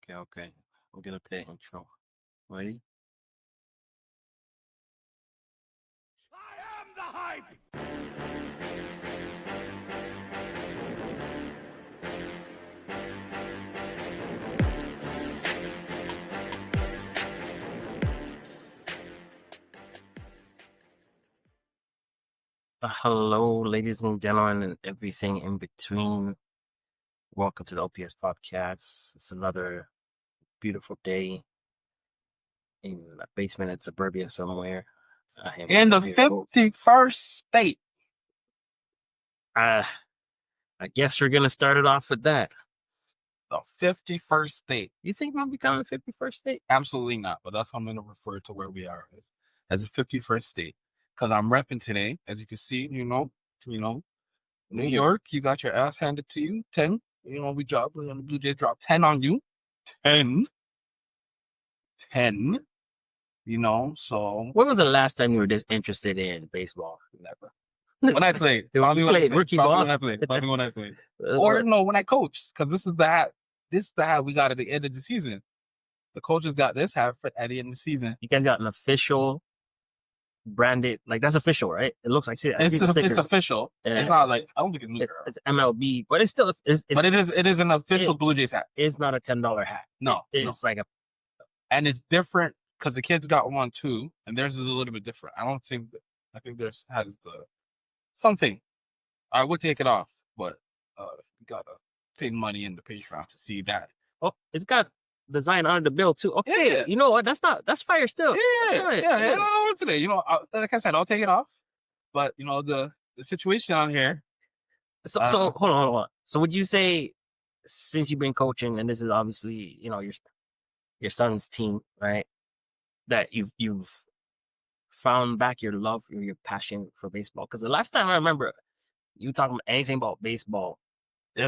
Okay. We're gonna play intro. Ready? I am the hype! Hello, ladies and gentlemen, and everything in between. Welcome to the OPS podcast. It's another beautiful day in a basement in suburbia somewhere. I am In the one of your hosts. 51st state. I guess we're gonna start it off with that. The 51st state. You think we'll become the 51st state? Absolutely not, but that's how I'm going to refer to where we are as the 51st state. Because I'm repping today, as you can see, New York, you got your ass handed to you. 10. The Blue Jays dropped 10 on you. 10. So When was the last time you were this interested in baseball? never. When I played. You played rookie ball? When I played. Or no, when I coached, because this is the hat we got at the end of the season. The coaches got this hat at the end of the season. You guys got an official branded, like that's official, right? It looks like It's official. It's not like I don't think it's MLB, but it's still but it is an official Blue Jays hat. It's not a $10 hat. No, It's like and it's different because the kids got one too, and theirs is a little bit different. I think theirs has something. I would take it off, but you gotta pay money in the Patreon to see that. Oh, it's got design on the bill too. Okay, Yeah. you know what? That's fire still. Yeah. Today, like I said, I'll take it off. But the situation on here. So hold on. So would you say, since you've been coaching, and this is obviously your son's team, right, that you've found back your love or your passion for baseball? Because the last time I remember you talking about anything about baseball,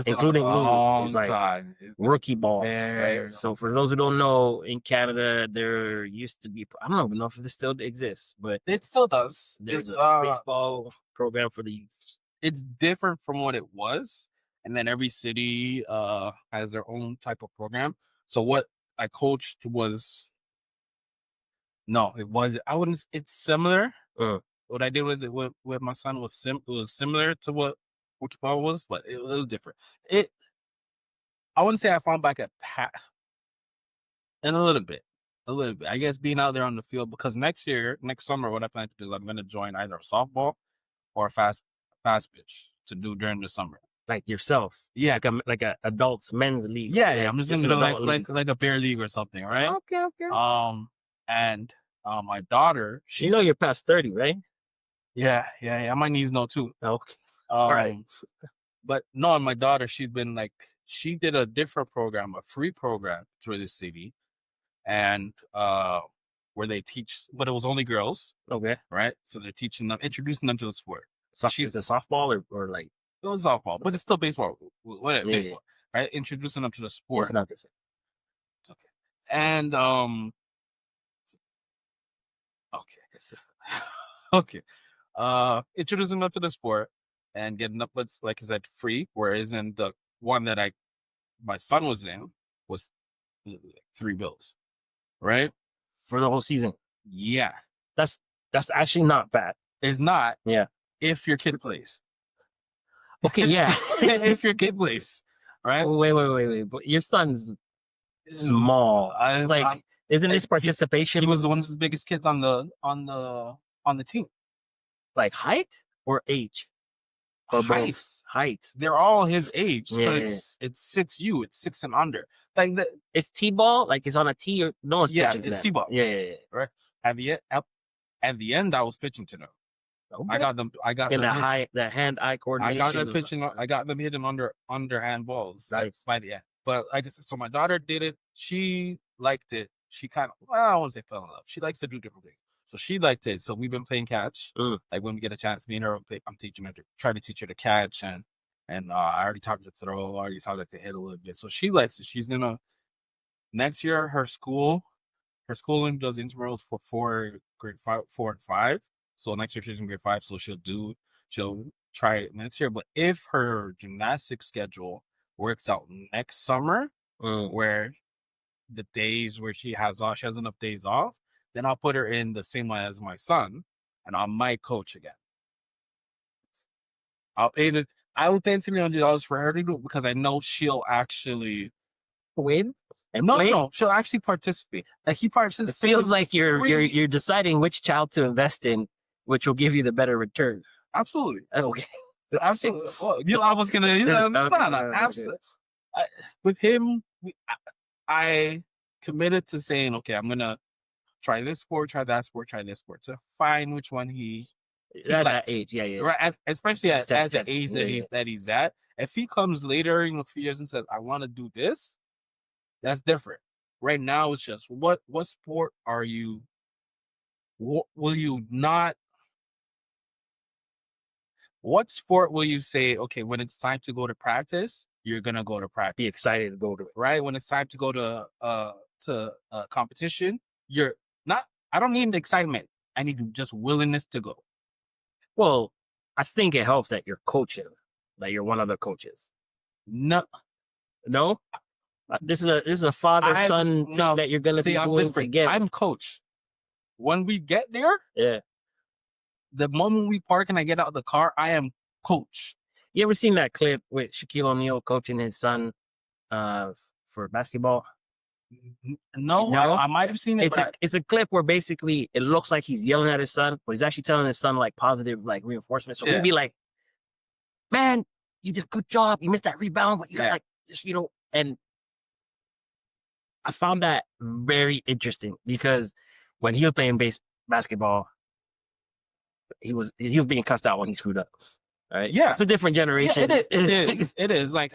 including me, was like rookie ball. Right? So for those who don't know, in Canada there used to be, I don't even know if it still exists, but it still does. There's a baseball program for the youth. It's different from what it was, and then every city has their own type of program. So what I coached was it's similar. What I did with my son was similar to what rookie ball was, but it was different. I wouldn't say I found back a pat in a little bit. I guess being out there on the field, because next summer, what I plan to do is I'm going to join either a softball or a fast pitch to do during the summer. Like yourself, yeah, like a adults men's league. Yeah, I'm just going to do like a bear league or something, right? Okay. And my daughter, you're past 30, right? Yeah. My knees know too. Okay. All right. But no, my daughter, she did a different program, a free program through the city, and where they teach, but it was only girls. Okay. Right. So they're introducing them to the sport. So is it softball or like? It was softball, but it's still baseball. Baseball, right? Introducing them to the sport. It's not the same. Okay. And okay. Introducing them to the sport and getting up, like I said, free. Whereas in the one that my son was in was $3, right? For the whole season. Yeah. That's actually not bad. It's not. Yeah. If your kid plays. Okay, yeah. If your kid plays. Right? Wait. But your son's small. Isn't this participation? He was one of the biggest kids on the team. Like height or age? Or height. They're all his age. It's 6U. It's 6 and under. Like it's T-ball. Like it's on a T or no one's pitching to it's them. T-ball. Yeah. Right. At the end, I was pitching to them. Okay. I got them. The hand-eye coordination. I got them hitting underhand balls. Nice. By the end. But like I said, so my daughter did it. She liked it. She kind of, I don't want to say fell in love. She likes to do different things. So she liked it. So we've been playing catch. Like when we get a chance, me and her, I'm teaching her trying to teach her to catch, and I already taught her to throw. I already taught her to hit a little bit. So she likes it. She's gonna next year. Her schooling does intramurals for grade 4 and 5. So next year she's in grade 5. So she'll try it next year. But if her gymnastics schedule works out next summer, where the days where she has enough days off, then I'll put her in the same line as my son, and I might coach again. I would pay $300 for her to do it because I know she'll actually win. And no, she'll actually participate. Like he participates. It feels like you're deciding which child to invest in, which will give you the better return. Absolutely. Okay. Absolutely. Well, I was gonna. Absolutely. With him, I committed to saying, okay, I'm gonna try this sport, try that sport, try this sport to find which one he at that age, yeah. Right, and especially at the age that he's at. If he comes later in a few years and says, I want to do this, that's different. Right now, it's just what sport are you? Will you not? What sport will you say? Okay, when it's time to go to practice, you're gonna go to practice. Be excited to go to it, right? When it's time to go to competition, you're not. I don't need excitement. I need just willingness to go. Well, I think it helps that you're coaching, that you're one of the coaches. No. This is a father-son thing that you're gonna be doing together. I'm coach. When we get there, yeah. The moment we park and I get out of the car, I am coach. You ever seen that clip with Shaquille O'Neal coaching his son for basketball? No? I might have seen it. It's a clip where basically it looks like he's yelling at his son, but he's actually telling his son like positive like reinforcement. So he'd be like, "Man, you did a good job. You missed that rebound, but you got like just And I found that very interesting because when he was playing basketball, he was being cussed out when he screwed up. Right? Yeah, it's a different generation. Yeah, it is. It is like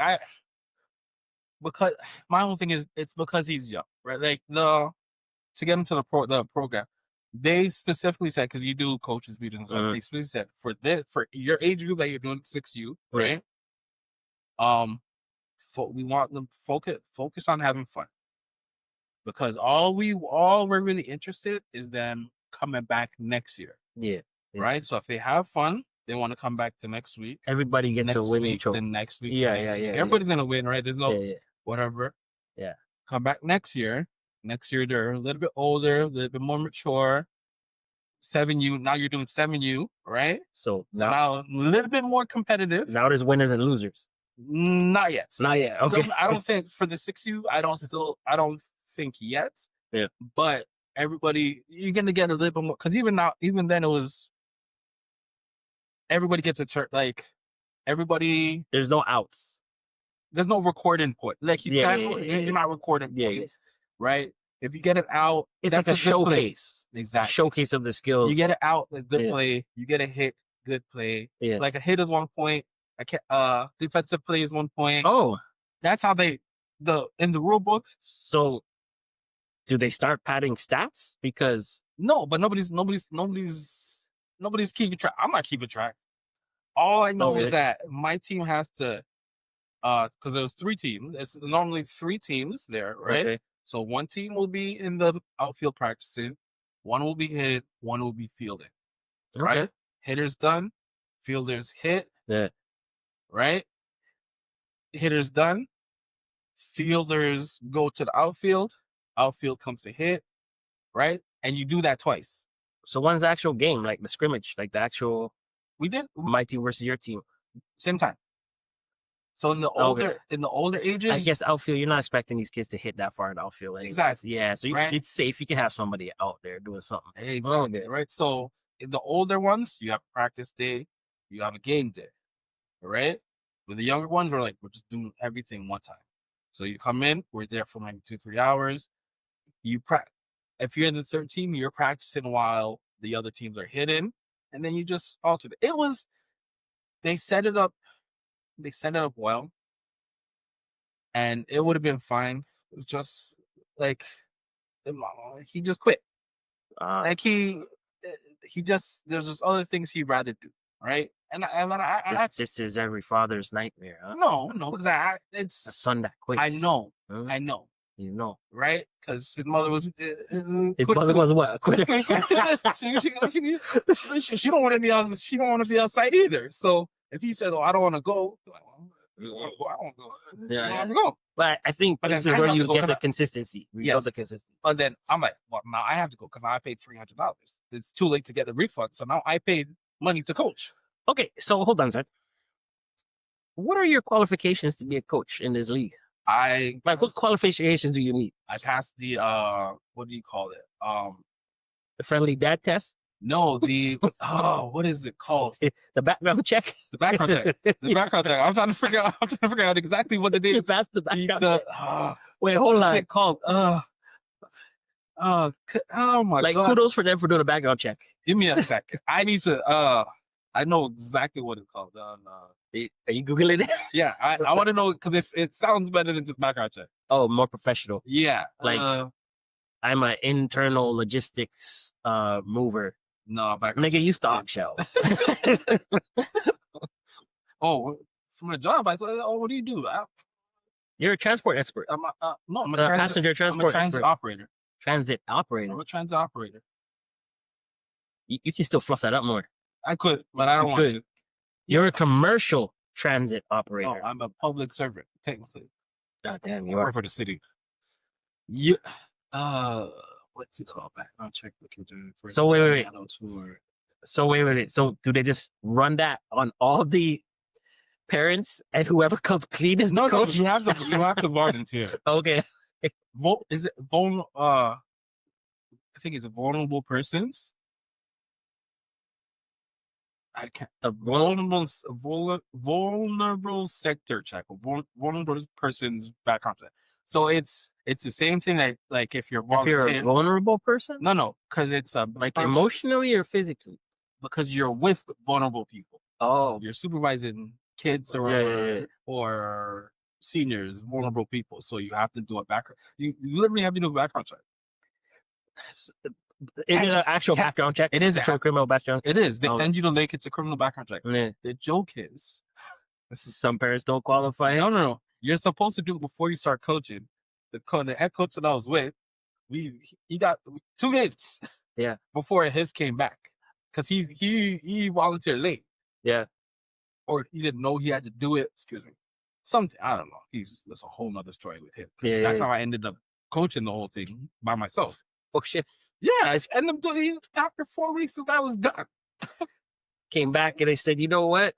because my whole thing is it's because he's young, right? Like to get into the program, they specifically said because you do coaches meetings and stuff. They specifically said for your age group that you're doing 6U, right? We want them focus on having fun because all we're really interested is them coming back next year. Yeah. Right. So if they have fun, they want to come back the next week. Everybody gets a winning trophy. The next week. Yeah. Everybody's gonna win, right? There's no whatever. Yeah. Come back next year. Next year they're a little bit older, a little bit more mature. 7U. Now you're doing 7U, right? So now a little bit more competitive. Now there's winners and losers. Not yet. Okay. Still, I don't think for the 6U. I don't think yet. Yeah. But everybody, you're gonna get a little bit more because even then it was. Everybody gets a turn. Like everybody, there's no outs. There's no recording point. Like you're not recording points, right? If you get it out, it's like a showcase. Exactly, showcase of the skills. You get it out, like good play. You get a hit, good play. Yeah. Like a hit is 1 point. Defensive play is 1 point. Oh, that's how in the rule book. So, do they start padding stats? Because no, but nobody's keeping track. I'm not keeping track. All I know is that my team has to, because there's 3 teams. There's normally 3 teams there, right? Okay. So one team will be in the outfield practicing, one will be hitting, one will be fielding. Okay. Right? Hitters done, fielders hit. Yeah. Right? Hitters done, fielders go to the outfield comes to hit, right? And you do that twice. So when's the actual game, like the scrimmage, like the actual? We did my team versus your team, same time. So in the older ages, I guess outfield, you're not expecting these kids to hit that far in outfield. Anyways. Exactly. Yeah. So it's safe. You can have somebody out there doing something. Exactly. Right. So in the older ones, you have practice day, you have a game day, right? With the younger ones, we're just doing everything one time. So you come in, we're there for like 2-3 hours. You practice. If you're in the third team, you're practicing while the other teams are hitting, and then you just alternate. They set it up well, and it would have been fine. It was just like he just quit. There's just other things he'd rather do, right? And this is every father's nightmare, huh? No, because it's a son that quits. I know. You know, right? Because his mother was. His mother was what? A quitter. She don't want to be outside. She don't want to be outside either. So if he said, "Oh, I don't want to go," Yeah. Go. But I think But this then is I where have you to go get 'cause the I- consistency. You Yes. build the consistency. But then I'm like, well, now I have to go because now I paid $300. It's too late to get the refund. So now I paid money to coach. Okay, so hold on a sec. What are your qualifications to be a coach in this league? Like, what qualifications do you need? I passed the what do you call it? The friendly dad test? No, the what is it called? The background check? The background check. The background check. I'm trying to figure out exactly what it You is. passed the background The, check. Wait, hold what's on. it called? Oh my Like, god. kudos for them for doing a background check. Give me a second. I need to I know exactly what it's called. Are you Googling it? Yeah, I want to know because it sounds better than just background check. Oh, more professional. Yeah. Like, I'm an internal logistics mover. No, background Nigga, check. you stock shelves. Oh, from a job, I thought, oh, what do you do? You're a transport expert. I'm a Passenger I'm a transport transit expert. operator. Transit operator. I'm a transit operator. You can still fluff that up more. I could, but I don't want to. You're a commercial transit operator. No, I'm a public servant, technically. God damn, you I are. work for the city. Yeah. What's it called? Background check. So wait. So do they just run that on all the parents and whoever comes clean as the coach? You have to volunteer. Okay. Is it I think it's vulnerable persons. I can't. A vulnerable sector check. Vulnerable persons background check. So it's the same thing that like if you're a vulnerable person. No, because it's like emotionally or physically. Because you're with vulnerable people. Oh, you're supervising kids or seniors, vulnerable people. So you have to do a background. You literally have to do a background check. Is it an actual background check? It is actual criminal background. It is. They send you the link. It's a criminal background check. Yeah. The joke is, some parents don't qualify. No. You're supposed to do it before you start coaching. The head coach that I was with, he got 2 games. Yeah. Before his came back, because he volunteered late. Yeah. Or he didn't know he had to do it. Excuse me. Something I don't know. That's a whole nother story with him. Yeah. That's how I ended up coaching the whole thing by myself. Oh shit. Yeah, I ended up doing after 4 weeks. This guy was done. Came back and they said, you know what?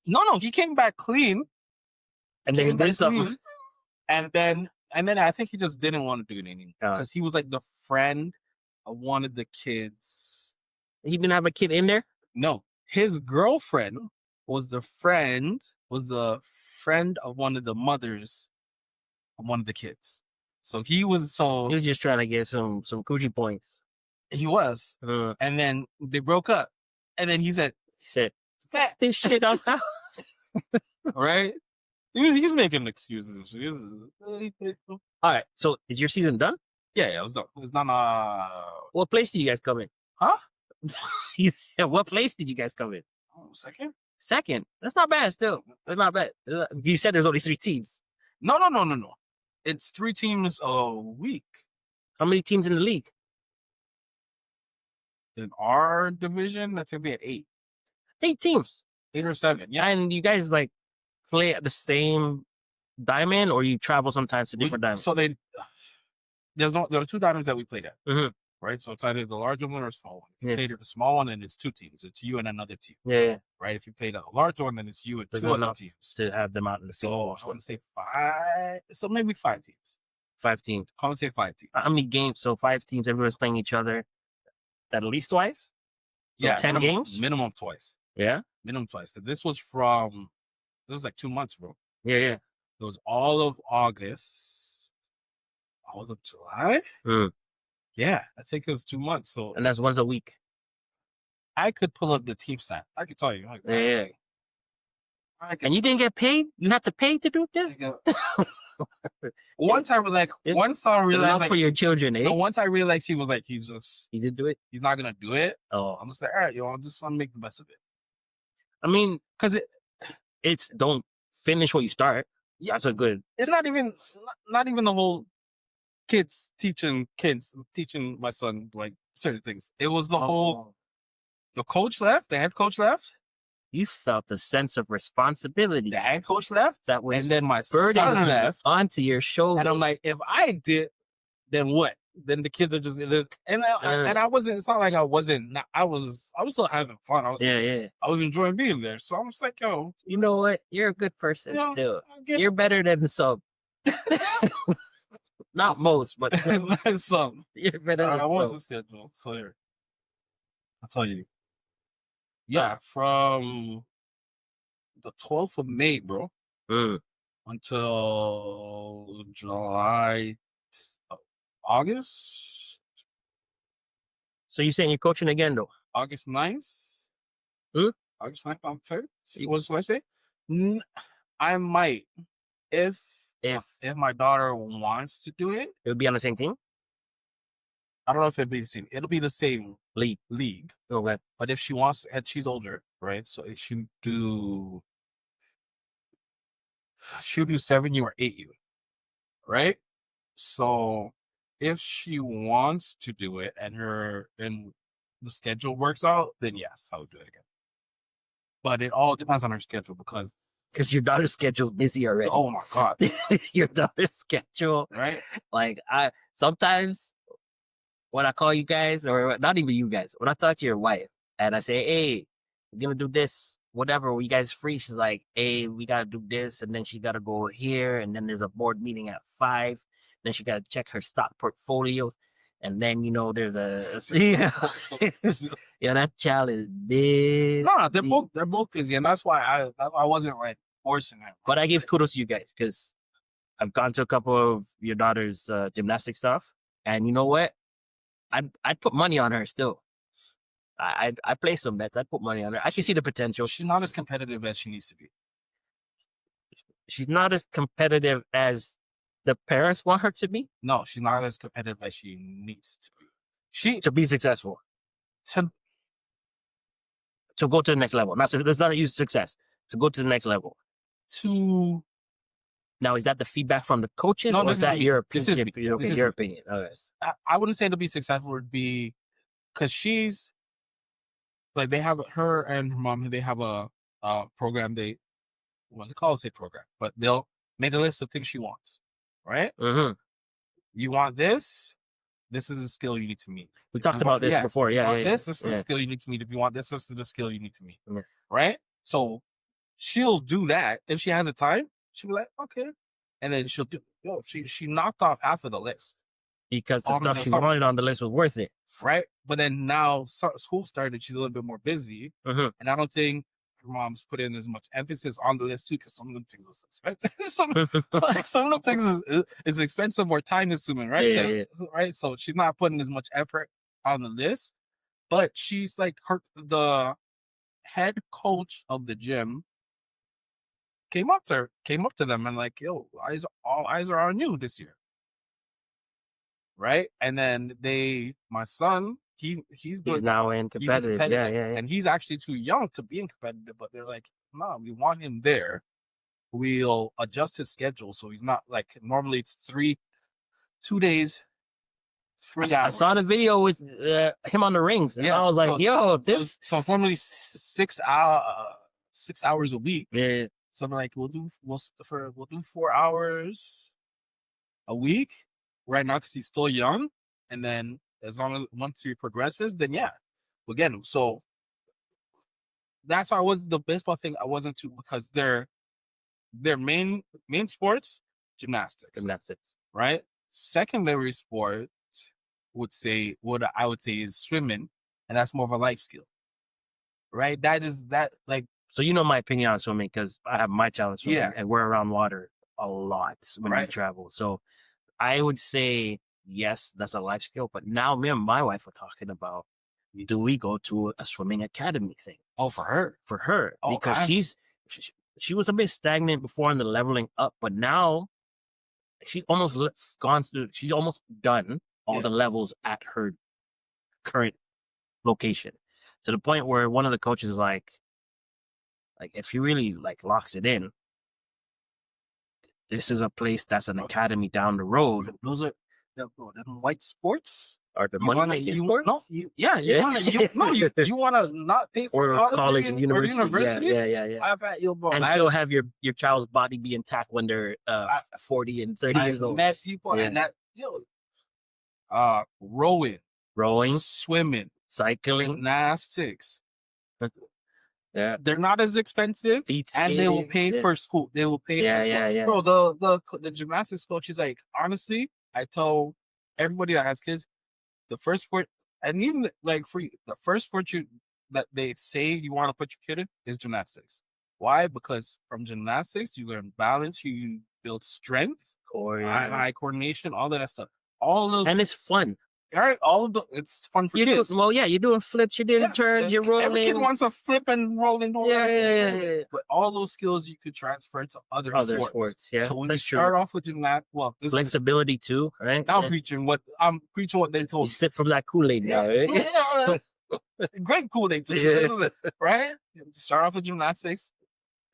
No, he came back clean. And then did something. And then I think he just didn't want to do it anymore because he was like the friend of one of the kids. He didn't have a kid in there? No, his girlfriend was the friend of one of the mothers of one of the kids. So he was just trying to get some coochie points. He was. And then they broke up. And then he said, "Fat this shit up." Right? He was making excuses. All right. So is your season done? Yeah, it was done. It was done. What place did you guys come in? Huh? He said, what place did you guys come in? Second. Second. That's not bad. Still, that's not bad. You said there's only 3 teams. No. It's 3 teams a week. How many teams in the league? In our division, I think we had 8. 8 teams. 8 or 7. Yeah. And you guys like play at the same diamond, or you travel sometimes to different diamonds? So there were 2 diamonds that we played at. Mm-hmm. Right. So it's either the large one or a small one. If you played at the small one, then it's 2 teams. It's you and another team. Yeah. Right. If you played at a large one, then it's you and 2 other teams. To have them out in the same. So I want to say 5. So maybe 5 teams. 5 teams. I want to say 5 teams. How many games? So 5 teams. Everyone's playing each other at least twice. So yeah. 10 games. Minimum twice. Yeah. Minimum twice. Because this was like 2 months, bro. Yeah. It was all of August, all of July. Yeah, I think it was 2 months. So, and that's once a week. I could pull up the team stat. I could tell you. Yeah. And you didn't get paid? You had to pay to do this? Once I realized for your children, eh? No, once I realized he was like, he didn't do it. He's not gonna do it. Oh, I'm just like, all right, yo, I'm just gonna make the best of it. I mean, because it's don't finish what you start. Yeah, that's a good. It's not even the whole teaching my son like certain things. It was the whole. The coach left. The head coach left. you felt a sense of responsibility. The head coach left, that was and then my burden son left onto your shoulders. and I'm like, if I did, then what? Then the kids are just and I wasn't. It's not like I wasn't. I was still having fun. I was enjoying being there. So I was like, yo, you know what? You're a good person still. You're it. better than some. Not most, but some. You're better than I was some. a schedule. So there. I'll tell you. Yeah, from the 12th of May, bro, until July, August. So you're saying you're coaching again, though? August 9th? August 9th, I'm third. What should I say? I might. If my daughter wants to do it. It would be on the same team? I don't know if it'll be the same. It'll be the same league. Okay. But if she wants, and she's older, right? So if she'll do 7U or 8U, right? So if she wants to do it and the schedule works out, then yes, I'll do it again. But it all depends on her schedule because your daughter's schedule's busy already. Oh my God. Your daughter's schedule. Right. Like sometimes when I call you guys, or not even you guys, when I talk to your wife and I say, hey, we're going to do this, whatever, were you guys free? She's like, hey, we got to do this. And then she got to go here. And then there's a board meeting at 5. Then she got to check her stock portfolios. And then, there's that child is busy. No, they're both busy. And that's why I wasn't like forcing her. But I give kudos to you guys because I've gone to a couple of your daughter's gymnastic stuff. And you know what? I'd put money on her still. I play some bets. I'd put money on her. I can see the potential. She's not as competitive as she needs to be. She's not as competitive as the parents want her to be? No, she's not as competitive as she needs to be. To be successful. To go to the next level. That's not a use success. To go to the next level. Now, is that the feedback from the coaches, or is that your opinion? Your opinion. Okay. I wouldn't say to be successful would be because she's like they have her and her mom. They have a program. They call it a program, but they'll make a list of things she wants. Right? Mm-hmm. You want this? This is a skill you need to meet. We talked about this before. This is a skill you need to meet. If you want this is the skill you need to meet. Yeah. Right? So she'll do that if she has the time. She'll be like, okay. And then she'll do, she knocked off half of the list. Because the stuff she wanted on the list was worth it. Right? But then now school started, she's a little bit more busy. Mm-hmm. And I don't think her mom's put in as much emphasis on the list too, because some of them things are expensive. some of them things is expensive or time consuming, right? Yeah. Right? So she's not putting as much effort on the list. But she's like the head coach of the gym came up to them and like, yo, all eyes are on you this year. Right? And then my son, he's now in competitive. Yeah. And he's actually too young to be in competitive, but they're like, no, we want him there. We'll adjust his schedule. So he's not like, normally it's 2 days, 3 hours. I saw the video with him on the rings. And I was like, So formally 6 hours a week. Yeah. So I'm like, we'll do 4 hours a week right now because he's still young, and then as long as once he progresses, then we'll get him. So that's why the baseball thing. I wasn't too because their main sports gymnastics, right? Secondary sport what I would say is swimming, and that's more of a life skill, right? So my opinion on swimming because I have my challenge swimming, and we're around water a lot when we travel. So I would say, yes, that's a life skill. But now me and my wife are talking about, do we go to a swimming academy thing? Oh, for her. Because she was a bit stagnant before in the leveling up, but now she's almost done all the levels at her current location, to the point where one of the coaches is like if she really locks it in, this is a place that's an academy down the road. Those are them white sports. Or the You money wanna they get you for? no you yeah you Yeah. wanna you wanna not pay for Or college and or university. Yeah. I've had bro, And still have your child's body be intact when they're I 40 and 30 years old. met people Yeah. and that rowing, swimming, cycling, gymnastics. yeah, They're not as expensive, and they will pay for school. They will pay for school. Yeah. Bro, the gymnastics coach is like, honestly, I tell everybody that has kids, the first sport, and even like for you, the first sport that they say you want to put your kid in is gymnastics. Why? Because from gymnastics you learn balance, you build strength, eye coordination, all of that stuff. And it's fun. All right, it's fun for kids. You're doing flips, you're doing turns, you're rolling. Every kid wants to flip and roll and Yeah. But all those skills you could transfer to other sports. Yeah. So when you start off with gymnastics, flexibility too, right? I'm preaching what they told you. Sip from that Kool-Aid now, right? Great Kool-Aid too, right? You start off with gymnastics.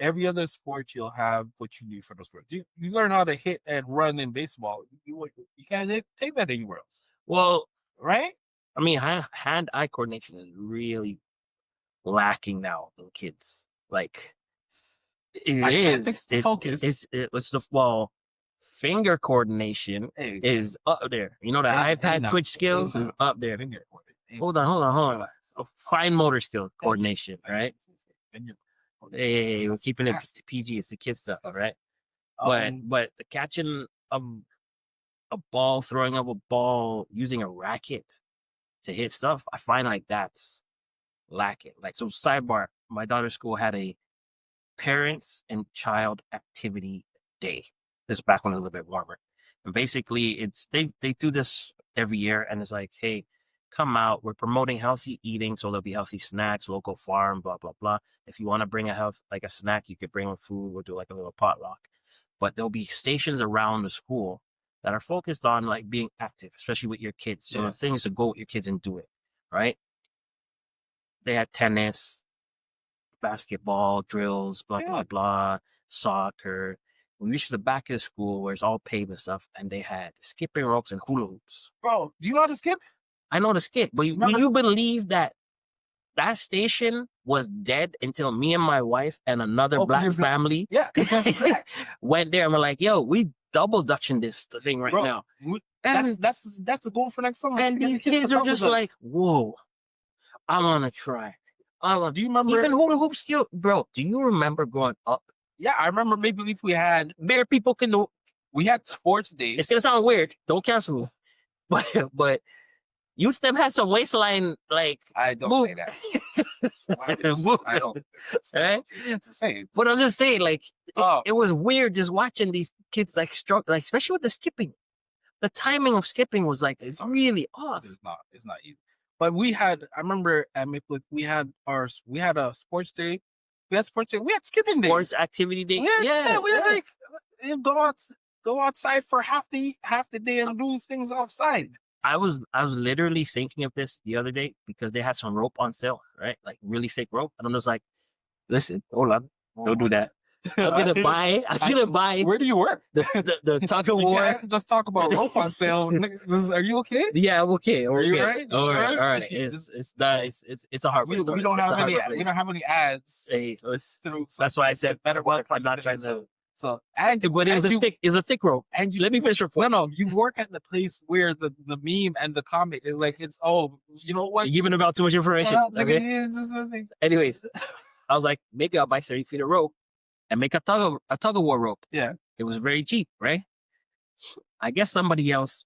Every other sport you'll have what you need for those sports. You learn how to hit and run in baseball. You can't take that anywhere else. Well, right? I mean, hand-eye coordination is really lacking now in kids. Like, focus. Finger coordination is up there. You know, the iPad twitch skills is up there. Hold on. Fine motor skill coordination, right? Hey, we're keeping it PG. It's the kid stuff, right? But the catching a ball, throwing up a ball, using a racket to hit stuff, I find like that's lacking. Like, so sidebar, my daughter's school had a parents and child activity day. This is back when it was a little bit warmer. And basically it's they do this every year, and it's like, hey, come out, we're promoting healthy eating, so there'll be healthy snacks, local farm, blah blah blah. If you want to bring a snack, you could bring food. We'll do like a little potluck. But there'll be stations around the school that are focused on like being active, especially with your kids. So things to go with your kids and do it, right? They had tennis, basketball, drills, blah blah, soccer. We reached the back of the school where it's all paved and stuff, and they had skipping ropes and hula hoops. Bro, do you know how to skip? I know how to skip, but will you believe that station was dead until me and my wife and another black family went there and we're like, yo, we double dutching this thing right now. And that's a goal for next summer. And these kids are just like, whoa, I want to try. Do you remember even hula hoop skill, bro? Do you remember growing up? Yeah, I remember. Maybe if we had bare people can do. We had sports days. It's gonna sound weird. Don't cancel me, but you still had some waistline like. I don't say that. I don't. Right? It's the same. But I'm just saying, like, it was weird just watching these kids like struggle, like especially with the skipping. The timing of skipping was like it's really off. It's not easy. But I remember at Maple, we had a sports day. We had sports day. We had skipping days. Sports activity day. We had like go outside for half the day and do things outside. I was literally thinking of this the other day because they had some rope on sale, right? Like really thick rope. And I'm just like, listen, hold on, don't do that. I'm gonna buy. Where do you work? The tug of war. Just talk about rope on sale. Are you okay? Yeah, I'm okay. Are you right? All right. It's a hard. We don't have any ads. Hey, that's why I said better work. I'm not trying to. So, but it's a thick rope. And let me finish your point. No, you work at the place where the meme and the comic is like, you know what? You're giving about too much information. Okay? Anyways, I was like, maybe I'll buy 30 feet of rope and make a tug of war rope. Yeah. It was very cheap, right? I guess somebody else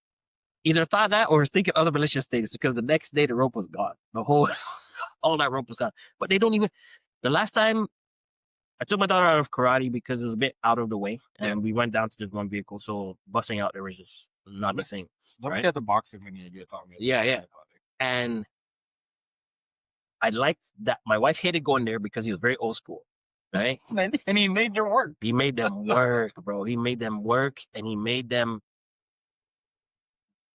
either thought that or was thinking other malicious things because the next day the rope was gone. All that rope was gone. But they don't even, the last time I took my daughter out of karate because it was a bit out of the way and we went down to just one vehicle. So busting out there was just not the thing. Don't forget the boxing when you're talking about. Yeah. And I liked that my wife hated going there because he was very old school. Right? And he made them work. He made them work, bro. He made them work and he made them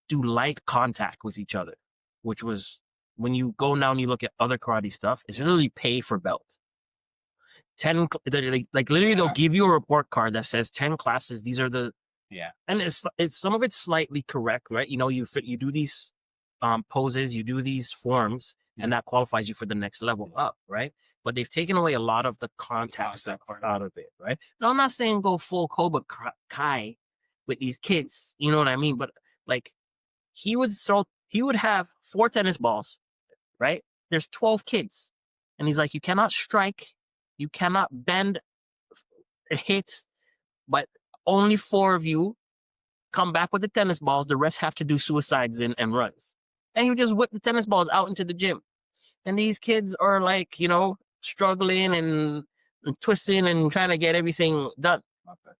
do light contact with each other, which was when you go now and you look at other karate stuff, it's literally pay for belt. 10, like literally they'll give you a report card that says 10 classes. These are the, and it's some of it's slightly correct, right? You know, you do these poses, you do these forms, and that qualifies you for the next level up, right? But they've taken away a lot of the contact stuff out of it, right? Now, I'm not saying go full Cobra Kai with these kids, you know what I mean? But like, he would have 4 tennis balls, right? There's 12 kids, and he's like, you cannot strike, you cannot bend hits, but only 4 of you come back with the tennis balls. The rest have to do suicides and runs. And he would just whip the tennis balls out into the gym. And these kids are like, you know, struggling and twisting and trying to get everything done. Okay.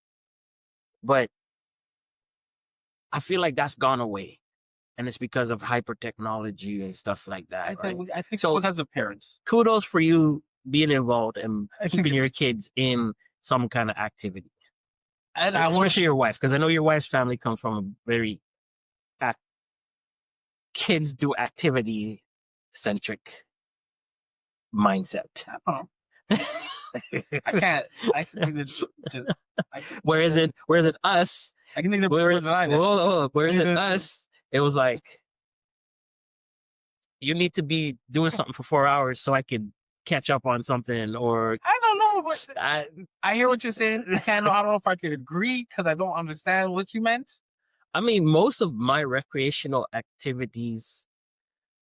But I feel like that's gone away. And it's because of hyper technology and stuff like that. I think so. Because of parents. Kudos for you being involved and keeping your kids in some kind of activity. And especially your wife, because I know your wife's family comes from a very kids do activity centric mindset. I can't. Whereas it us, I can think of more than I know. Whereas it us, it was like, you need to be doing something for 4 hours so I can catch up on something, or I don't know, but I hear what you're saying. I don't know if I could agree because I don't understand what you meant. I mean, most of my recreational activities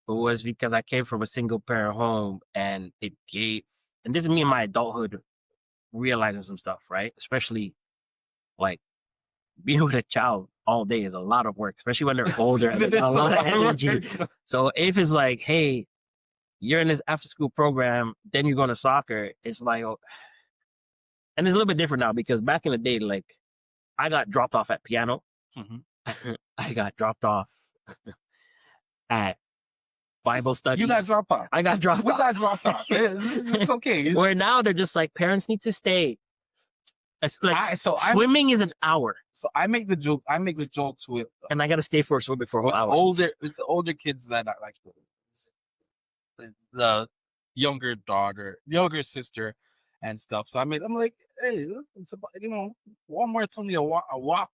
was because I came from a single parent home, and it gave, and this is me in my adulthood realizing some stuff, right? Especially like being with a child all day is a lot of work, especially when they're older. And a lot of energy. So if it's like, hey, you're in this after school program, then you're going to soccer, it's like, oh, and it's a little bit different now, because back in the day, like, I got dropped off at piano. Mm-hmm. I got dropped off at Bible studies. You got dropped off. I got dropped off. We got dropped off. It's okay. Where now they're just like, parents need to stay. It's like, swimming is an hour. So I make the jokes with, and I got to stay for a swimming for a whole hour. With the older kids that I like, the younger sister and stuff. So I'm like, hey, it's about, you know, Walmart's only a walk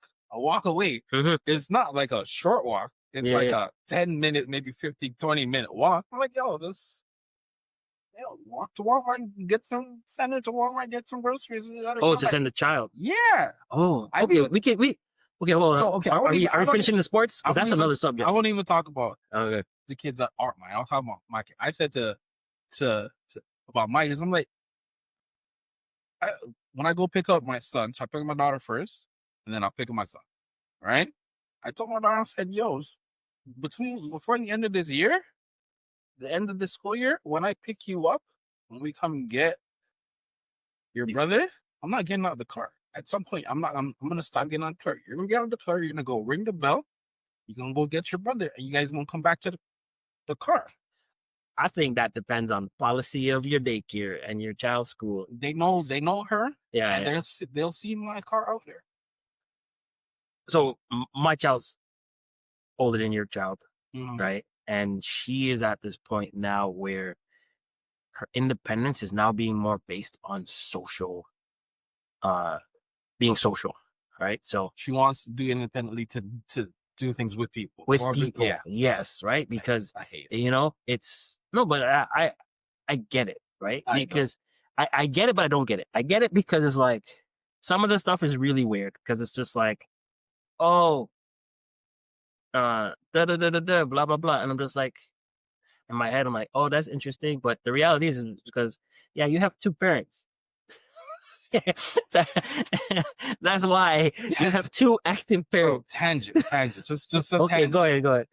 away. Mm-hmm. It's not like a short walk. It's a 10-minute, maybe 15-20-minute walk. I'm like, walk to Walmart and get some, send her to Walmart, get some groceries. To send the child. Yeah. Oh, okay. Okay, hold on. So, okay, are we finishing the sports? Because that's another subject. I won't even talk about the kids that aren't mine. I'll talk about my kid. I said to about my kids, I'm like, when I go pick up my son, so I pick up my daughter first, and then I'll pick up my son. Right? I told my daughter, I said, before the end of this year, the end of this school year, when I pick you up, when we come get your brother, I'm not getting out of the car. At some point, I'm gonna stop getting out of the car. You're gonna get out of the car, you're gonna go ring the bell, you're gonna go get your brother, and you guys gonna come back to the car. I think that depends on policy of your daycare and your child's school. They know her. Yeah. And they'll see my car out there. So my child's older than your child, mm-hmm. right? And she is at this point now where her independence is now being more based on being social, right? So she wants to do independently to do things with people. Yeah. Yes, right? Because I hate it. You know, but I get it, right? Because I get it, but I don't get it. I get it because it's like some of the stuff is really weird, because it's just like, blah blah blah, and I'm just like, in my head, I'm like, oh, that's interesting, but the reality is because you have 2 parents. That's why you have 2 active parents. Tangent. Just a okay, tangent. Go ahead.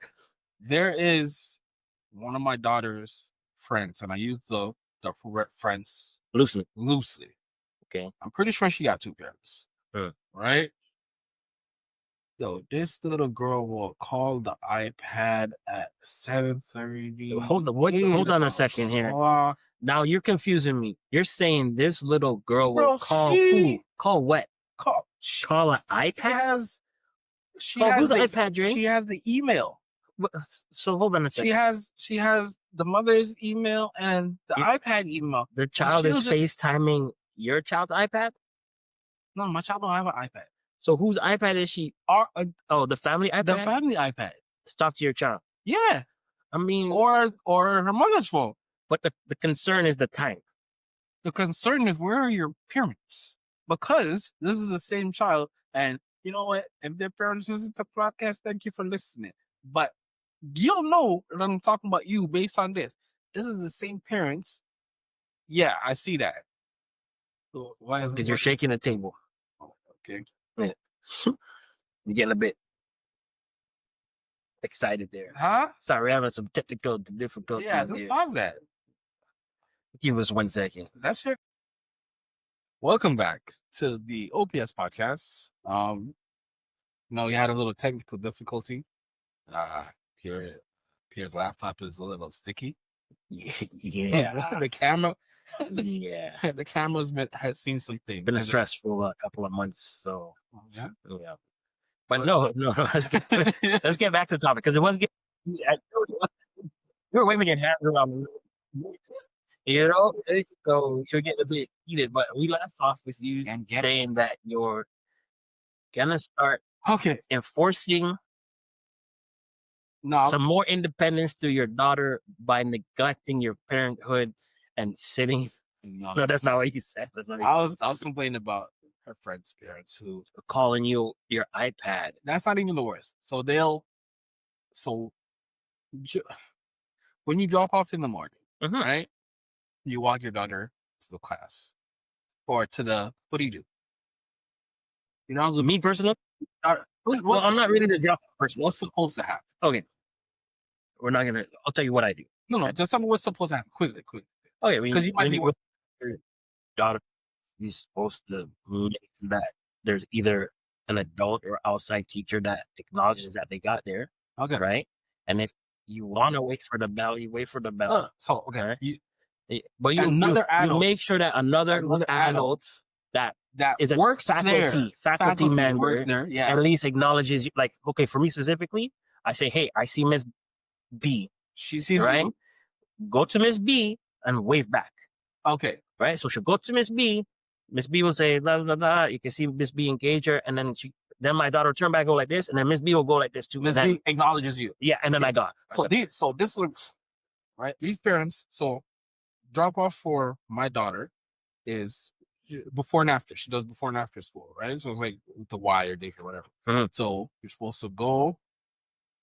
There is one of my daughter's friends, and I use the friends loosely. Okay, I'm pretty sure she got 2 parents. Right? Yo, this little girl will call the iPad at 7:30. Hold on a second here. Now you're confusing me. You're saying this little girl will call who? Call what? Call an iPad? She has who's the iPad drink? She has the email. So hold on a second. She has the mother's email and the iPad email. The child is FaceTiming your child's iPad? No, my child don't have an iPad. So whose iPad is she? The family iPad? The family iPad. To talk to your child? Yeah. I mean, or her mother's phone. but the concern is the time. The concern is, where are your parents? Because this is the same child, and you know what? If their parents listen to the podcast, thank you for listening. But you'll know that I'm talking about you based on this. This is the same parents. Yeah, I see that. So why is it Because you're working? shaking the table. Oh, okay. Yeah. You're getting a bit excited there. Huh? Sorry, we're having some technical difficulties Yeah, just here. pause that. Give us 1 second. That's it. Welcome back to the OPS podcast. We had a little technical difficulty. Pierre's laptop is a little sticky. Yeah. The camera. Yeah. The camera's has seen some things. Been a stressful couple of months, so Yeah. yeah. But no. Let's get back to the topic, because it was getting. You were waving your hands around. You know, so you're getting a bit heated. But we left off with you saying that you're gonna start enforcing some more independence to your daughter by neglecting your parenthood and sitting. No, that's not what you said. That's not what you I was complaining about her friends' parents who said. Calling you your iPad. That's not even the worst. When you drop off in the morning, right? You walk your daughter to the class or to the. What do you do? You know, me personally. Well, I'm not really the drop off person. What's supposed to happen? Okay, we're not gonna. I'll tell you what I do. No, just tell me what's supposed to happen quickly. Okay, because you might be with your daughter. You're supposed to make that there's either an adult or outside teacher that acknowledges that they got there. Okay, right? And if you want to wait for the bell, you wait for the bell. So okay, right? But you make sure that another adult that is a works faculty member works there, at least acknowledges you. Like, okay, for me specifically, I say, hey, I see Miss B. She sees right. you. Go to Miss B and wave back. Okay, right. So she'll go to Miss B. Miss B will say blah blah blah. You can see Miss B engage her, and then my daughter will turn back, go like this, and then Miss B will go like this too. Miss B acknowledges you. Yeah, and then I got. These parents. So drop off for my daughter is before and after. She does before and after school, right? So it's like the Y or daycare, whatever. So you're supposed to go,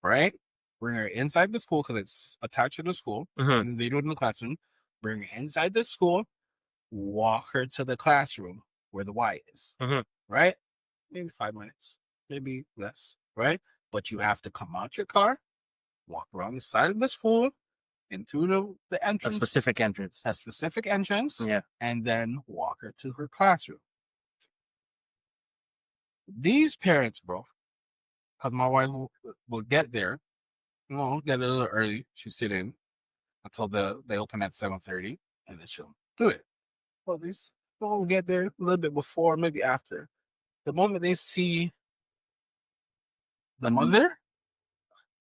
right? Bring her inside the school because it's attached to the school. And they do it in the classroom. Bring her inside the school. Walk her to the classroom where the Y is, right? Maybe 5 minutes, maybe less, right? But you have to come out your car, walk around the side of the school, into the entrance. A specific entrance. Yeah. And then walk her to her classroom. These parents, bro, because my wife will get there, get there a little early. She's sitting until they open at 7:30, and then she'll do it. Well, these people will get there a little bit before, maybe after. The moment they see the mother,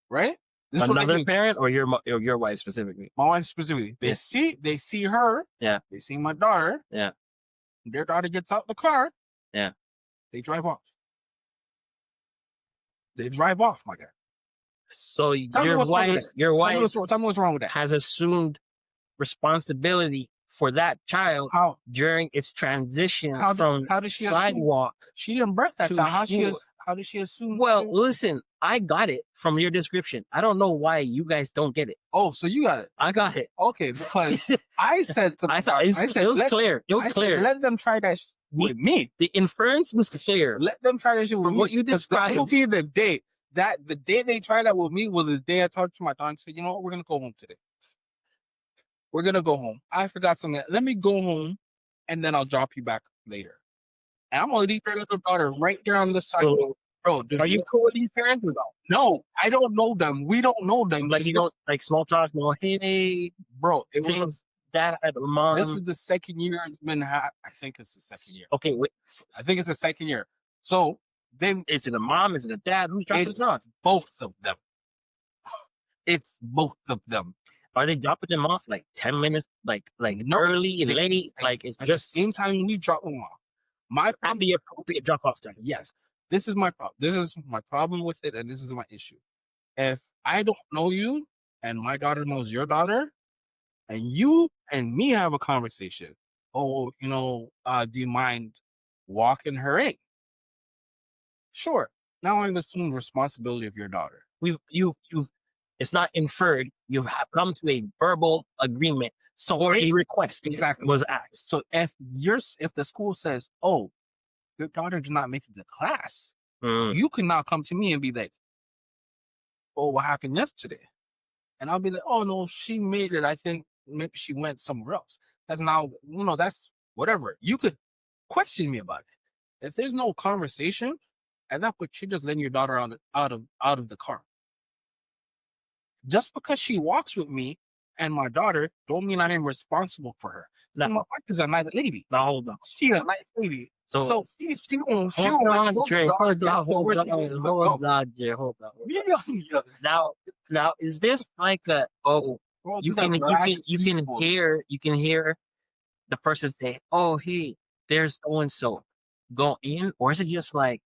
right? This another parent or your wife specifically? My wife specifically. They see her. Yeah. They see my daughter. Yeah. Their daughter gets out the car. Yeah. They drive off. My guy. So your wife tell me what's wrong with that. Has assumed responsibility for that child during its transition from how does she sidewalk. She didn't birth that child. How does she assume? Well, listen, I got it from your description. I don't know why you guys don't get it. Oh, so you got it. I got it. Okay, because I said to I thought it was clear. It was clear. Let them try that with me. The inference was clear. Let them try that shit with me. What you described. It'll be the day. The day they tried that with me was the day I talked to my daughter and said, you know what, we're going to go home today. We're going to go home. I forgot something. Let me go home, and then I'll drop you back later. And I'm going to leave your little daughter right there on the side. So, bro, are you cool with these parents or no? No, I don't know them. We don't know them. Like, you don't, like, small talk, no, hey, bro, it was that mom. This is the second year it's been I think it's the second year. Okay, wait. I think it's the second year. So, is it a mom? Is it a dad? Who's dropping this off? Both of them. It's both of them. Are they dropping them off like 10 minutes, like early and late? Like it's just same time we drop them off. My problem, the appropriate drop off time. Yes, this is my problem. This is my problem with it, and this is my issue. If I don't know you and my daughter knows your daughter, and you and me have a conversation. Oh, do you mind walking her in? Sure. Now I've assumed responsibility of your daughter. It's not inferred. You've come to a verbal agreement. So a request was asked. So if the school says, "Oh, your daughter did not make it to class," you can now come to me and be like, "Oh, what happened yesterday?" And I'll be like, "Oh no, she made it. I think maybe she went somewhere else." That's now, that's whatever. You could question me about it. If there's no conversation, at that point, you're just letting your daughter out of the car. Just because she walks with me and my daughter, don't mean I am responsible for her. Now, my wife is a nice lady. Now hold on. She's a nice lady. So she won't. Hold on. Now is this like a you can hear the person say, "Oh, hey, there's so and so, go in," or is it just like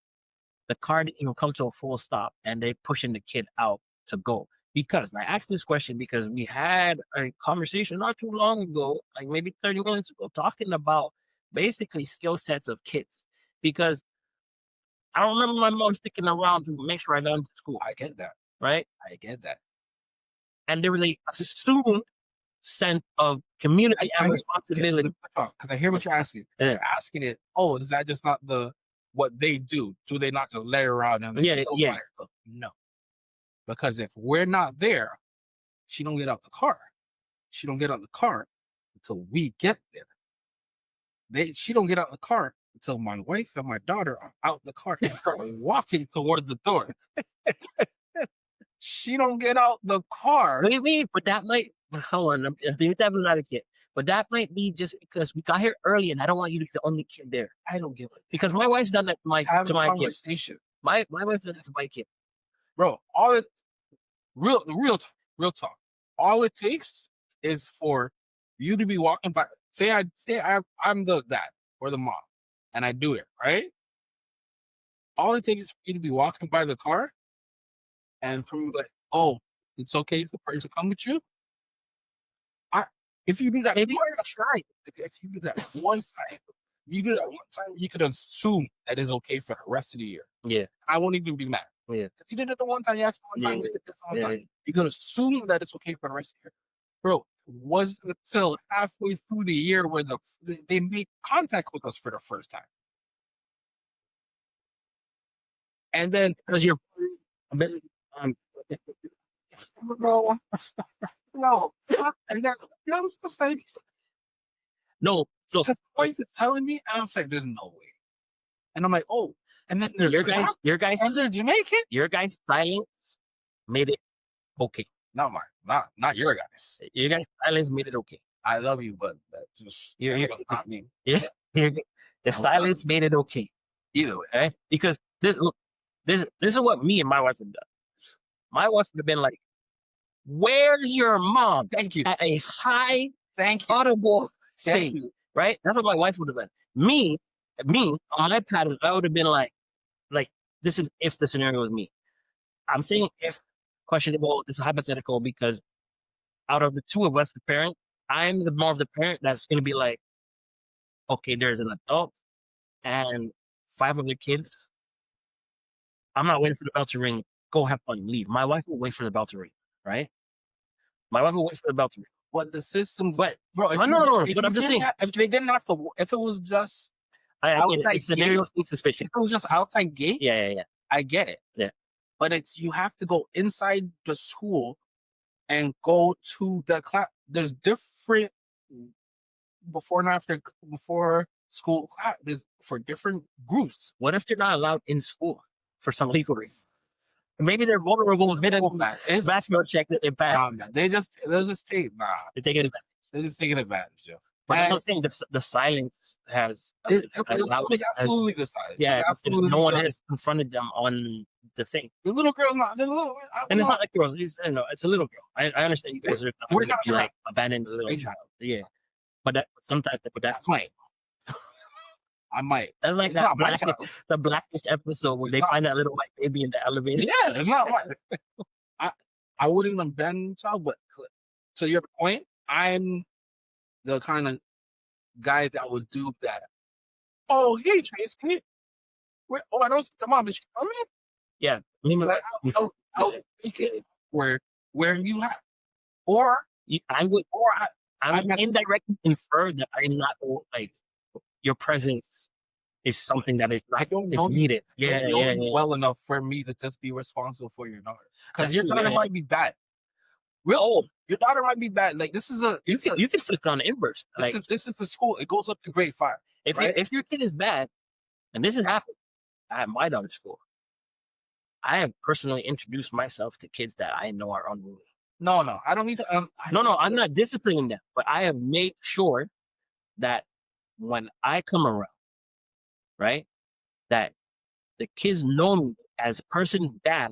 the car didn't even come to a full stop and they pushing the kid out to go? Because I asked this question because we had a conversation not too long ago, like maybe 30 minutes ago, talking about basically skill sets of kids. Because I don't remember my mom sticking around to make sure I got into school. I get that. Right? I get that. And there was a assumed sense of community and responsibility. Because I hear what you're asking. Yeah. You're asking it, oh, is that just not what they do? Do they not just let her out? And yeah. No. Because if we're not there, she don't get out the car. She don't get out the car until we get there. She don't get out the car until my wife and my daughter are out the car and start walking toward the door. She don't get out the car. Wait, but that might hold on. I'm not a kid, but that might be just because we got here early, and I don't want you to be the only kid there. I don't give it because my wife's done that to my kid. My wife's done that to my kid, bro. Real talk. All it takes is for you to be walking by. Say I'm the dad or the mom, and I do it right. All it takes is for you to be walking by the car, and for me like, oh, it's okay for the person to come with you. If you do that, maybe try. If you do that one time, you could assume that it's okay for the rest of the year. Yeah, I won't even be mad. Yeah, if you did it the one time, you asked one time, you could assume that it's okay for the rest of the year. Bro, was until halfway through the year where they made contact with us for the first time, and then because you're bro. No, and then it's just like no. So the voice is telling me, I'm like, there's no way, and I'm like, oh, and then your guys, and they're Jamaican. Your guys' silence made it okay. Not mine, not your guys. Your guys' silence made it okay. I love you, but that just that's not me. Yeah, the silence made it okay. Either way, right? Because this is what me and my wife have done. My wife would have been like, "Where's your mom?" Thank you. At a high, audible thing, right? That's what my wife would have been. Me on my pattern, I would have been like, this is if the scenario was me. I'm saying if questionable. This is hypothetical because out of the two of us, the parent, I'm the more of the parent that's going to be like, okay, there's an adult and 5 other kids. I'm not waiting for the bell to ring. Go have fun, leave. My wife will wait for the bell to ring, right? My wife will wait for the bell to ring. What the system, but bro, no. But I'm just saying, if they didn't have to, if it was just outside scenario suspicion, if it was just outside gate, yeah, I get it, yeah. But it's you have to go inside the school and go to the class. There's different before and after school class. There's for different groups. What if they're not allowed in school for some legal reason? Maybe they're vulnerable. Basketball check that they pass. They're just taking advantage. They're just taking advantage. Yeah. But I don't think the silence has absolutely the silence. Yeah, no one has confronted them on the thing. The little girl's not. And it's not like girls. It's a little girl. I understand you guys are not going to be like abandoned little child. Yeah, but sometimes that's fine. I might. That's like the Blackish episode where they find that little white baby in the elevator. Yeah, it's not like I wouldn't even ban the child, but to your point, I'm the kind of guy that would do that. Oh, hey, Trace, can you? Wait, oh, I don't see the mom. Is she coming? Yeah. Like, I'll make it where you have, or I would, or I would indirectly infer that I'm not like your presence is something that is I like don't is know needed. you Yeah, don't know yeah, you yeah. well enough for me to just be responsible for your daughter, because That's your true, daughter yeah. might be bad. Real old. Your daughter might be bad. Like this is a You can flip it on the inverse. Like this is for school. It goes up to grade 5. Right? if your kid is bad, and this has happened at my daughter's school, I have personally introduced myself to kids that I know are unruly. No, I don't need to. I'm not disciplining them, but I have made sure that when I come around, right, that the kids know me as a person's dad.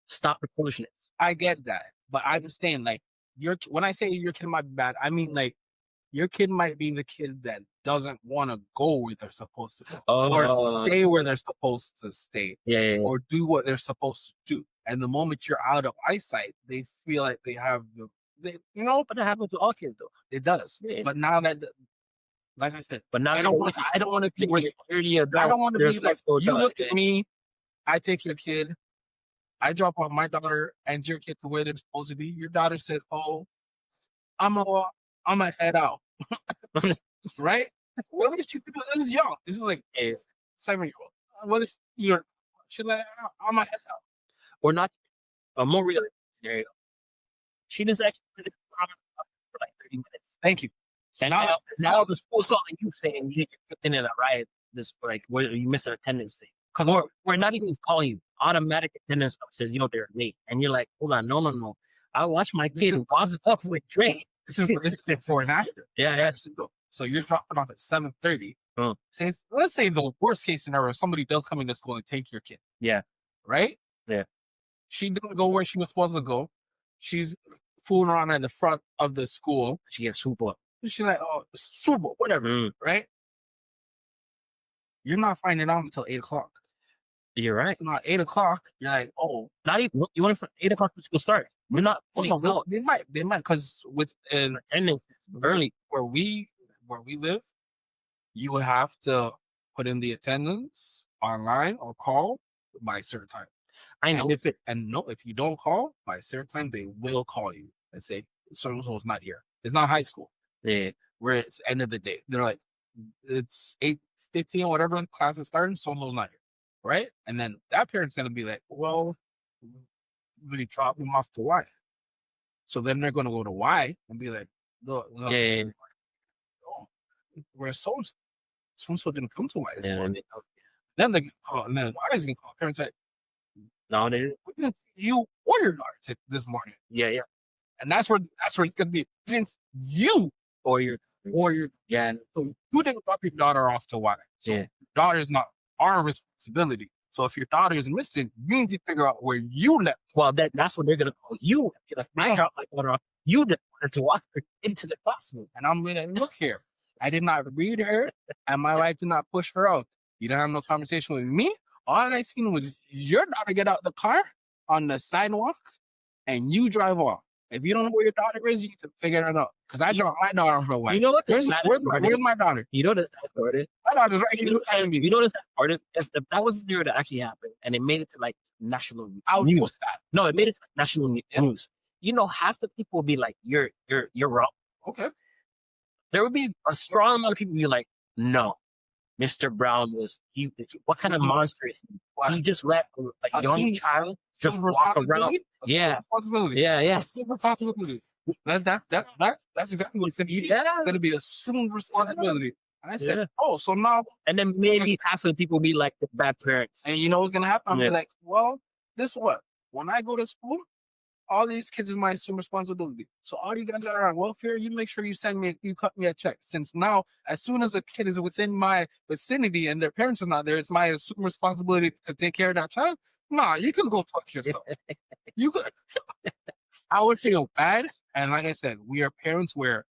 Stop the foolishness. I get that, but I'm saying like when I say your kid might be bad, I mean like your kid might be the kid that doesn't want to go where they're supposed to go, or stay where they're supposed to stay, or do what they're supposed to do. And the moment you're out of eyesight, they feel like they have but it happens to all kids though. It does. Yeah. But now that, like I said, but now I don't want to be I don't want to be like, you look at me, I take your kid, I drop off my daughter and your kid to where they're supposed to be. Your daughter says, "Oh, I'm gonna head out." Right? What is she doing? This is young. This is like a 7-year-old. What is she's like, I'm gonna head out. Or not a more realistic scenario. She just actually for like 30 minutes. Thank you. So now the school's calling you saying you get in a riot. This like where you missed an attendance thing. Because we're not even calling you. Automatic attendance says, they're late. And you're like, hold on, no. I watch my kid walk up with Dre. This is before and after. Yeah. So you're dropping off at 7:30. Let's say the worst case scenario, somebody does come into school and take your kid. Yeah. Right? Yeah. She didn't go where she was supposed to go. She's fooling around at the front of the school. She gets swooped up. She's like, oh, swoop up, whatever. Right? You're not finding out until 8 o'clock. You're right. It's not 8 o'clock. You're like, oh, not even. You want 8 o'clock to school start? We're not. No, they might, because with an attendance early where we live, you would have to put in the attendance online or call by a certain time. I know. If you don't call by a certain time, they will call you and say so-and-so's not here. It's not high school. Yeah. Where it's end of the day. They're like, it's 8:15 or whatever class is starting, so-and-so's not here. Right? And then that parent's gonna be like, well, we drop them off to Y. So then they're gonna go to Y and be like, look, where's so-and-so didn't come to Y this morning. Then they call, and then Y is gonna call. Parents like, no, they didn't. You or your daughter this morning. Yeah. And that's where it's gonna be. You or your yeah. So you didn't drop your daughter off to Y. So your daughter's not our responsibility. So if your daughter is missing, you need to figure out where you left. Well, that's what they're gonna call you. Like, I dropped my daughter off. You just wanted to walk her into the classroom. And I'm gonna look here. I did not read her, and my wife did not push her out. You don't have no conversation with me. All I seen was your daughter get out the car on the sidewalk, and you drive off. If you don't know where your daughter is, you need to figure it out. Because I dropped my daughter off her way. You know what? Where's my daughter? You know this started. My daughter's right here. You know this started. If that was the year that actually happened, and it made it to like national news. No, it made it to national news. You know, half the people would be like, "You're wrong." Okay. There would be a strong amount of people be like, "No, Mr. Brown what kind of monster is he? What? He just let a young child just walk around." Yeah. Responsibility. Yeah. Super responsibility. That's exactly what it's gonna be. Yeah. It's gonna be assumed responsibility. And I said, oh, so now, and then maybe half of the people be like the bad parents. And you know what's gonna happen? I'm be like, well, this what? When I go to school, all these kids is my assumed responsibility. So all you guys that are on welfare, you make sure you cut me a check. Since now, as soon as a kid is within my vicinity and their parents is not there, it's my assumed responsibility to take care of that child. Nah, you can go fuck yourself. You could. I would feel bad. And like I said, we are parents where,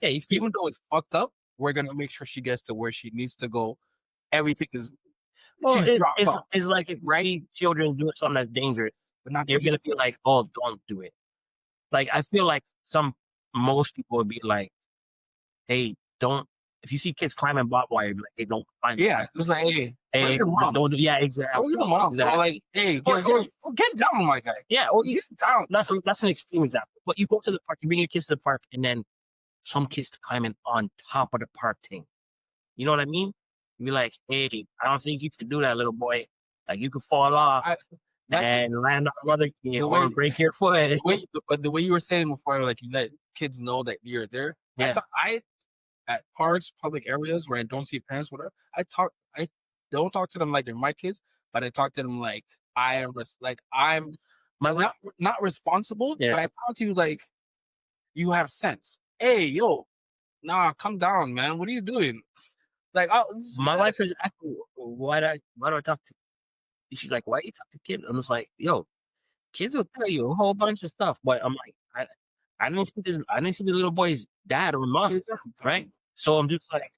even though it's fucked up, we're gonna make sure she gets to where she needs to go. Everything is. It's like if children doing something that's dangerous, but not you're gonna be like, oh, don't do it. Like, I feel like most people would be like, hey, don't, if you see kids climbing barbed wire, be like, hey, don't climb. Yeah, it's like, hey, Hey, your mom? don't do, yeah, exactly. Your mom? Exactly. Like, hey, Or- get down, my guy. Yeah, or you, Get down. that's an extreme example. But you go to the park, you bring your kids to the park, and then some kids climbing on top of the park thing. You know what I mean? You be like, hey, I don't think you should do that, little boy. Like, you could fall off and land on another kid or break your foot. But the way you were saying before, like, you let kids know that you're there. Yeah. I at parks, public areas where I don't see parents, whatever, I don't talk to them like they're my kids, but I talk to them like I'm not responsible, Yeah. but I talk to you like you have sense. Hey, yo, nah, come down, man. What are you doing? Like, my wife is asking, why do I talk to? She's like, why you talk to kids? I'm just like, yo, kids will tell you a whole bunch of stuff, but I'm like, I didn't see the little boy's dad or mom, right? So I'm just like,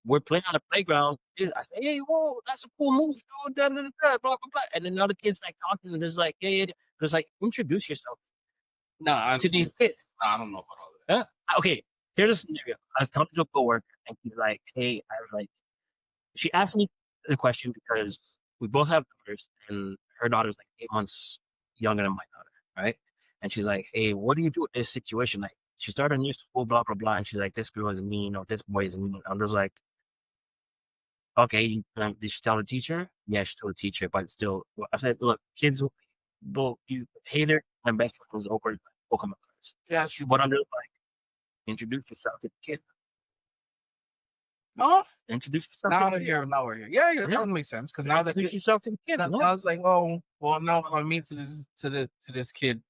we're playing on the playground. I say, hey, whoa, that's a cool move, dude. Da, da, da, da, blah, blah, blah. And then the other kids like talking, and it's like, hey, just like, introduce yourself to these kids. I don't know about all that. Okay, here's a scenario. I was talking to a coworker, and she's like, hey, I was like, she asked me the question because we both have daughters, and her daughter's like 8 months younger than my daughter, right? And she's like, hey, what do you do with this situation? Like, she started a new school, blah, blah, blah. And she's like, this girl is mean, or this boy is mean. I'm just like, okay, did she tell the teacher? Yeah, she told the teacher, but still, I said, look, kids, you hate her, and best friend was over Pokemon cards. Yeah, that's true. But I'm just like, introduce yourself to the kid. No, Introduce yourself now to the kid. we're here. Yeah, that would make sense because now that Introduce yourself to the kid. I was like, oh, well, now I meet to this kid.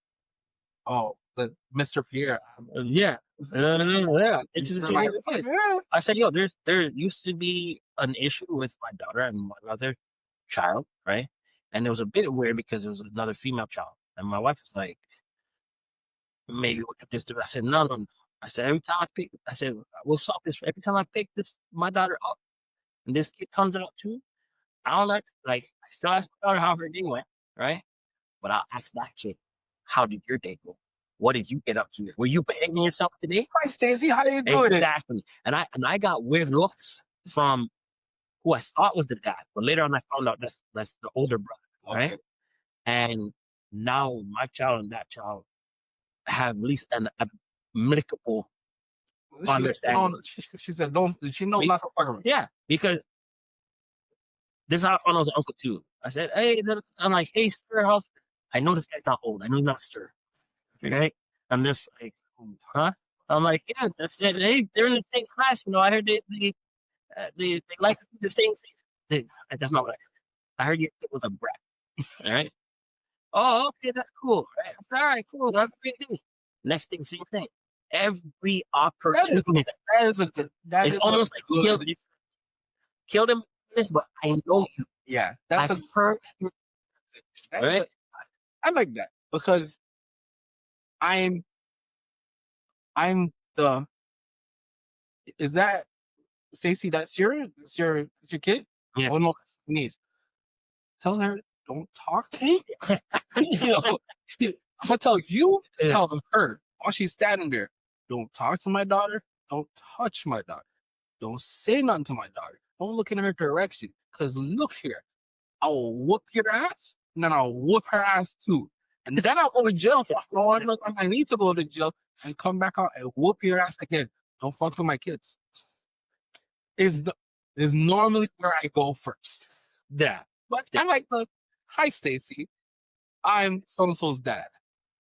Oh, but Mr. Pierre. Yeah. Yeah. Introduce yourself to the kid. Yeah. I said, yo, there used to be an issue with my daughter and my other child, right? And it was a bit weird because it was another female child. And my wife was like, maybe we could just do it. I said, no. I said, every time I said, we'll solve this. Every time I pick my daughter up, and this kid comes out too, I don't like I still ask my daughter how her day went, right? But I'll ask that kid, how did your day go? What did you get up to? Were you behaving yourself today? Hi, Stacey, how you doing? Exactly. And I got weird looks from who I thought was the dad, but later on I found out that's the older brother, right? And now my child and that child have at least an amicable understanding. She said, "Don't." She knows not to fuck around. Yeah, because this is how I found out I was an uncle too. I said, "Hey," I'm like, "Hey, sir, I know this guy's not old. I know he's not sir." Okay, I'm just like, "Huh?" I'm like, "Yeah, that's it. Hey, they're in the same class. You know, I heard they like the same thing." That's not what I heard. I heard it was a brat. All right. Oh, okay, that's cool. All right, cool. That's a great thing. Next thing, same thing. Every opportunity. That is a good. It's almost like killed him, but I know you. Yeah, that's I've heard. Right? I like that because I'm the. Is that Stacey? That's your kid? Yeah. Oh no, niece. Tell her don't talk to me. I'm gonna tell you to tell her while she's standing there. Don't talk to my daughter. Don't touch my daughter. Don't say nothing to my daughter. Don't look in her direction. Cause look here, I'll whoop your ass, and then I'll whoop her ass too. And then I'll go to jail for all I need to go to jail and come back out and whoop your ass again. Don't fuck with my kids. Is normally where I go first. Yeah. But I like hi Stacey. I'm so-and-so's dad.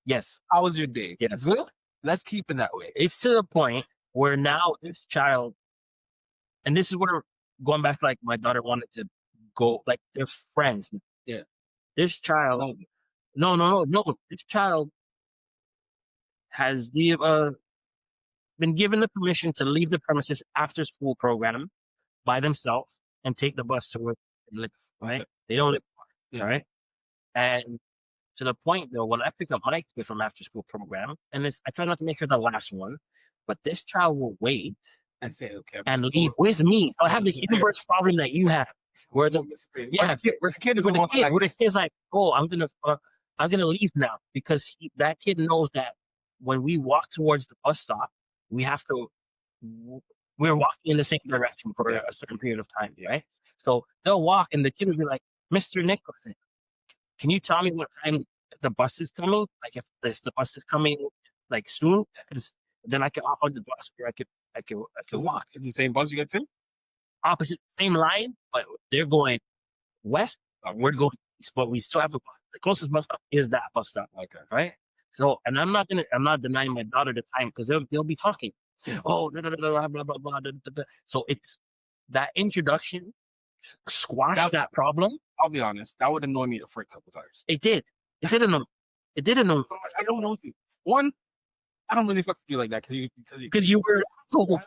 Yes. How was your day? Yes. Good? Let's keep it that way. It's to the point where now this child, and this is where going back to like my daughter wanted to go, like there's friends. Yeah. This child, no. This child has been given the permission to leave the premises after school program by themselves and take the bus to where they live, right? They don't live far, right? And to the point though, when I pick up my kid from after school program, and I try not to make her the last one, but this child will wait and say, okay, and leave with me. So I have the inverse problem that you have, where the kid's like, oh, I'm gonna leave now because that kid knows that when we walk towards the bus stop, we're walking in the same direction for a certain period of time, right? So they'll walk, and the kid will be like, "Mr. Nicholson, can you tell me what time the bus is coming? Like if the bus is coming like soon, because then I can hop on the bus, or I can walk." It's the same bus you get to? Opposite, same line, but they're going west. We're going east, but we still have the closest bus stop is that bus stop. Okay. Right. So, and I'm not denying my daughter the time, because they'll be talking. Oh, blah, blah, blah, blah, blah, blah, blah. So it's that introduction squashed that problem. I'll be honest, that would annoy me the first couple times. It did. It did annoy. It did annoy. I don't know you. One, I don't really fuck with you like that because you were. So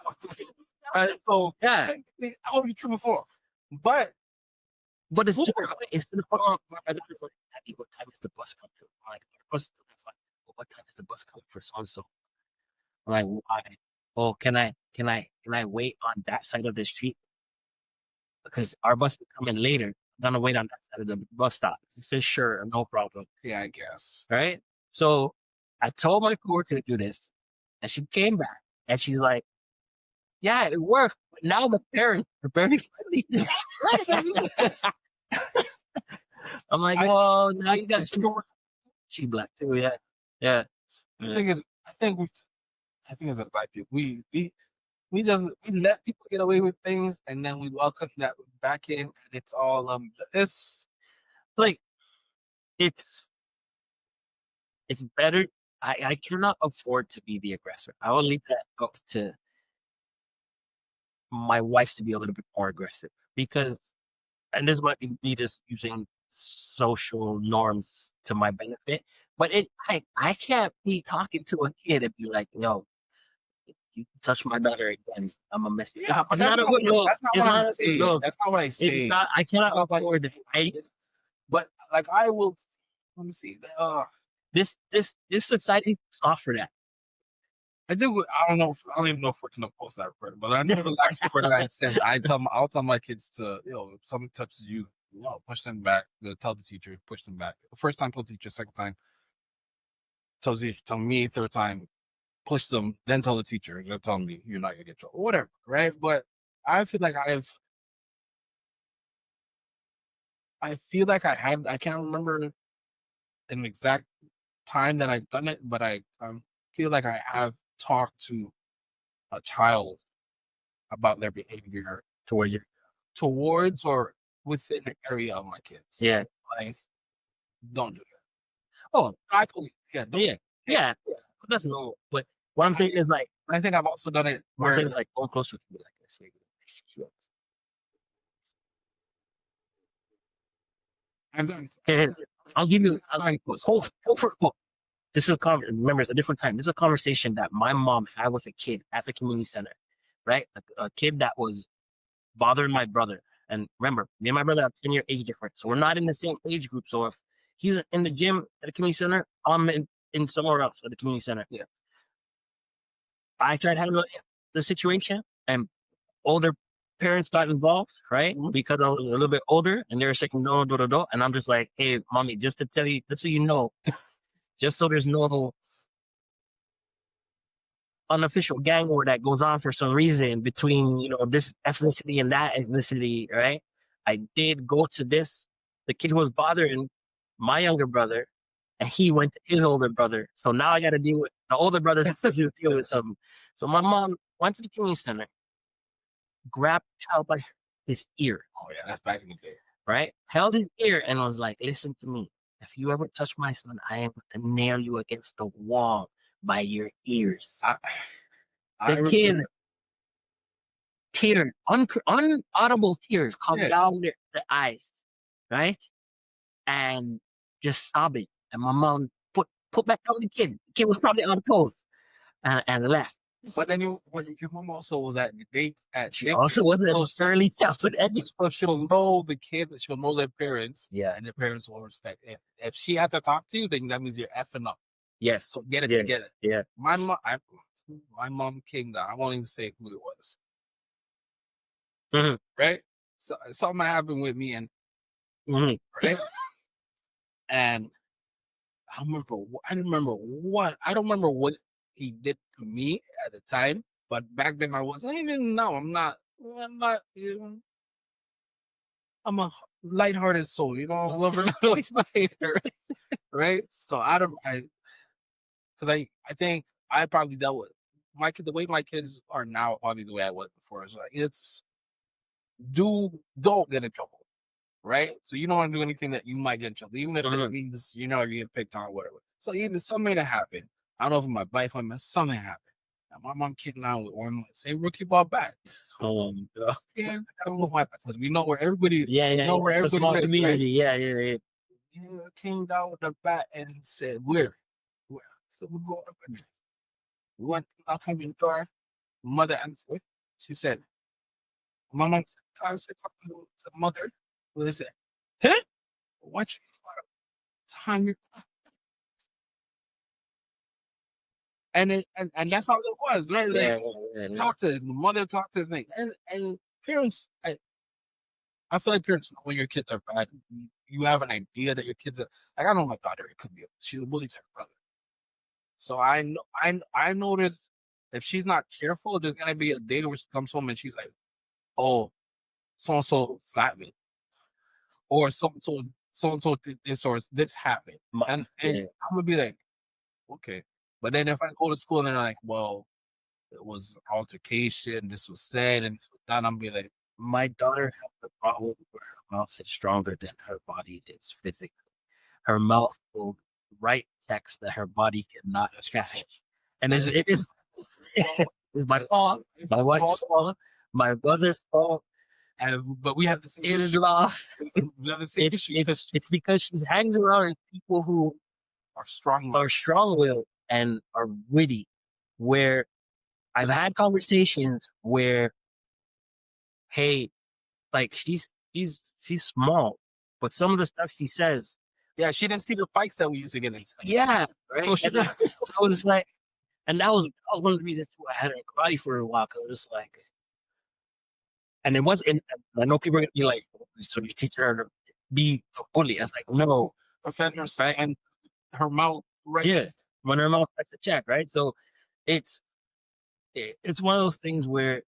yeah, I hope you true before, but it's true. It's the what time is the bus coming? I'm like, what time is the bus coming for so and so? I'm like, why? Oh, can I wait on that side of the street? Because our bus is coming later. I'm gonna wait on that side of the bus stop. He says, sure, no problem. Yeah, I guess. Right? So I told my coworker to do this, and she came back, and she's like, yeah, it worked. But now the parents are very friendly. I'm like, well, now you guys. She's black too, yeah. Yeah. The thing is, I think as a black people, we let people get away with things, and then we welcome that back in, and it's all it's like it's better. I cannot afford to be the aggressor. I will leave that up to my wife to be a little bit more aggressive, because, and this might be me just using social norms to my benefit, but I can't be talking to a kid and be like, yo, you touch my daughter again, I'm a mess. Yeah, it's not a good look. That's not what I say. I cannot afford it. But like, I will. Let me see. This society is not for that. I think I don't know. I don't even know if we're gonna post that report, but I know the last report that I said. I'll tell my kids to, if somebody touches you, push them back. Tell the teacher, push them back. The first time, tell the teacher. Second time, tell me. Third time, push them. Then tell the teacher. They're telling me you're not gonna get trouble, whatever, right? But I feel like I can't remember an exact time that I've done it, but I feel like I have talked to a child about their behavior towards or within the area of my kids. Yeah. Like, don't do that. Oh, I totally, yeah. That's normal. But what I'm saying is, like, I think I've also done it where it's like, go closer to me like this. I'm done. I'll give you this is remember, it's a different time. This is a conversation that my mom had with a kid at the community center, right? A kid that was bothering my brother. And remember, me and my brother have 10-year age difference, so we're not in the same age group. So if he's in the gym at the community center, I'm in somewhere else at the community center. Yeah. I tried having the situation, and older parents got involved, right? Mm-hmm. Because I was a little bit older, and they were saying no, and I'm just like, hey, mommy, just to tell you, just so you know, just so there's no unofficial gang war that goes on for some reason between, this ethnicity and that ethnicity, right? I did go to this, the kid who was bothering my younger brother, and he went to his older brother. So now I got to deal with the older brothers have to deal with something. So my mom went to the community center, grabbed the child by his ear. Oh yeah, that's back in the day. Right? Held his ear and was like, listen to me. If you ever touch my son, I am going to nail you against the wall by your ears. The kid teared, unaudible tears come down the eyes, right? And just sobbing. And my mom put back down the kid. The kid was probably on toes and left. But then your mom also was at the date at she also was at early childhood education. So she'll know the kid, she'll know their parents. Yeah. And their parents will respect. If she had to talk to you, then that means you're effing up. Yes. So get it together. Yeah. My mom came down. I won't even say who it was. Mm-hmm. Right? So something happened with me and mm-hmm. right? And I don't remember what. I don't remember what he did to me at the time. But back then I wasn't even. No, I'm not. I'm not. I'm a lighthearted soul. You know, I love her like fighter, right? So I don't. Because I think I probably dealt with my kid the way my kids are now. Probably the way I was before. It's like it's don't get in trouble. Right? So you don't want to do anything that you might get in trouble, even if it means you're getting picked on or whatever. So even something that happened, I don't know if my bike went, something happened. And my mom kicking out with one, say rookie ball back. Yeah, I don't know why, because we know where everybody. Know where it's a small lives, community. right? Yeah. Came down with the bat and said, "Where?" So we go up in there. We went outside the door. Mother answered. She said, "Mama," I said something to mother. What is it? Huh? What you time you and that's how it was, right? Like talk to the mother, talk to the thing. And parents, I feel like parents when your kids are bad, you have an idea that your kids are like I know my daughter, it could be she's a bully to her brother. So I noticed if she's not careful, there's gonna be a day where she comes home and she's like, oh, so and so slapped me. Or so and so did this or this happened. And I'm gonna be like, okay. But then if I go to school and they're like, well, it was altercation, this was said, and this was done, I'm be like, my daughter has the problem where her mouth is stronger than her body is physically. Her mouth will write text that her body cannot catch. And it is it's my fault, my wife's fault, my brother's fault. But we have the same in-law. We have the same issue. It's because she hangs around with people who are strong-willed and are witty. Where I've had conversations where, hey, like she's small, but some of the stuff she says, yeah, she didn't see the fights that we used to get into. Yeah, right. So I was like, and that was one of the reasons too I had her karate for a while because I was just like. And it wasn't. I know people are gonna be like, "So you teach her to be a bully?" I was like, "No, offend her, right?" And her mouth, right? Yeah, when her mouth starts to check, right? So it's one of those things where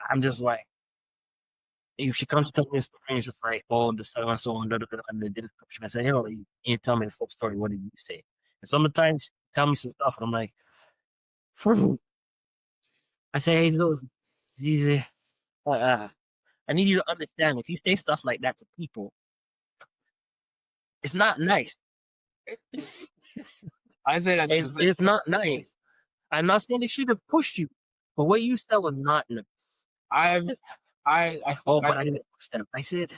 I'm just like, if she comes to tell me a story, it's just like, "Oh, the so and so and they did it." I say, "Hey, you can't tell me the full story. What did you say?" And sometimes tell me some stuff, and I'm like, I say, "Hey, those, these." I need you to understand if you say stuff like that to people, it's not nice. I say that it's not nice. I'm not saying they should have pushed you, but what you said was not nice. But I didn't push them. I said,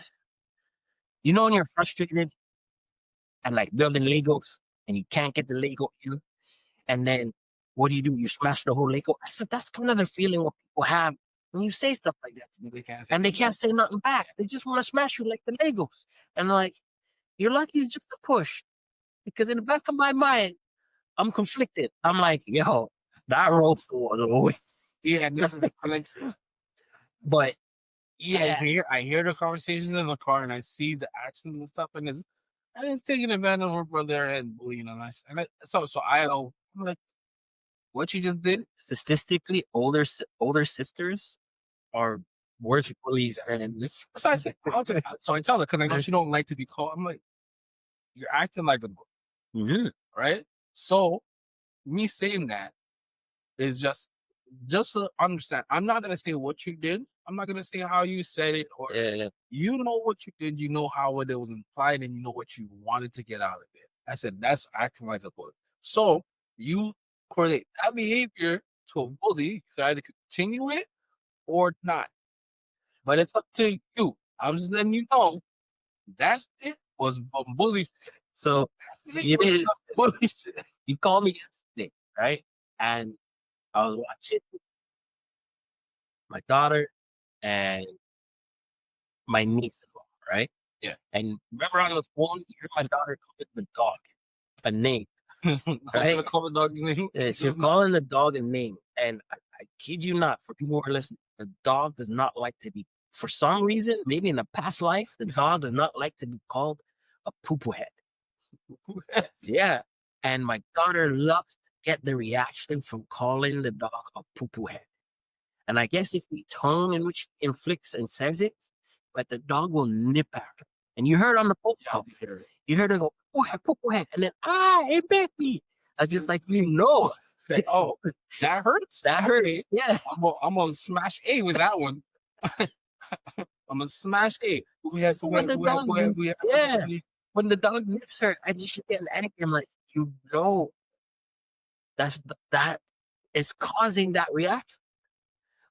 you know, when you're frustrated and like building Legos and you can't get the Lego in, and then what do? You smash the whole Lego. I said that's kind of the feeling what people have when you say stuff like that to me, and they can't say nothing back. They just want to smash you like the Legos, and like you're lucky it's just a push, because in the back of my mind, I'm conflicted. I'm like, yo, that roast was away. Yeah, but yeah, I hear the conversations in the car and I see the actions and stuff, and it's taking advantage of her brother and bullying and that. And so I'm like, what you just did? Statistically, older sisters are worse bullies than this. So I tell her because I know she don't like to be called. I'm like, you're acting like a boy, right? So me saying that is just to understand. I'm not gonna say what you did. I'm not gonna say how you said it, or you know what you did. You know how it was implied, and you know what you wanted to get out of it. I said that's acting like a bully. So you correlate that behavior to a bully. You can either continue it or not, but it's up to you. I'm just letting you know that it was bully shit. So you called me yesterday, right? And I was watching my daughter and my niece, right? Yeah. And remember on the phone, you heard my daughter calling the dog a name. Right? Gonna call the dog's name. Yeah, she's calling the dog a name. And I kid you not, for people who are listening, the dog does not like to be, for some reason, maybe in a past life, the dog does not like to be called a poo-poo head. poo-poo head. Yeah. And my daughter loves to get the reaction from calling the dog a poo-poo head. And I guess it's the tone in which she inflicts and says it, but the dog will nip at her. And you heard on the phone call, you heard her go, poo-poo head, and then, it bit me. I just like, Like, oh, that hurts? that hurts. Yeah. I'm gonna smash A with that one. I'm gonna smash A. So when the dog, when the dog nips her, I just get angry. I'm like, that is causing that reaction.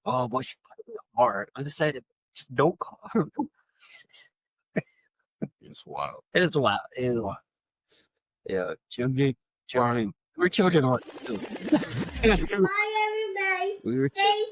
Oh, but she put me hard. I decided, don't call her. It's wild. It is wild. It is wild. Yeah, children. We're children. Bye, everybody. We were Stay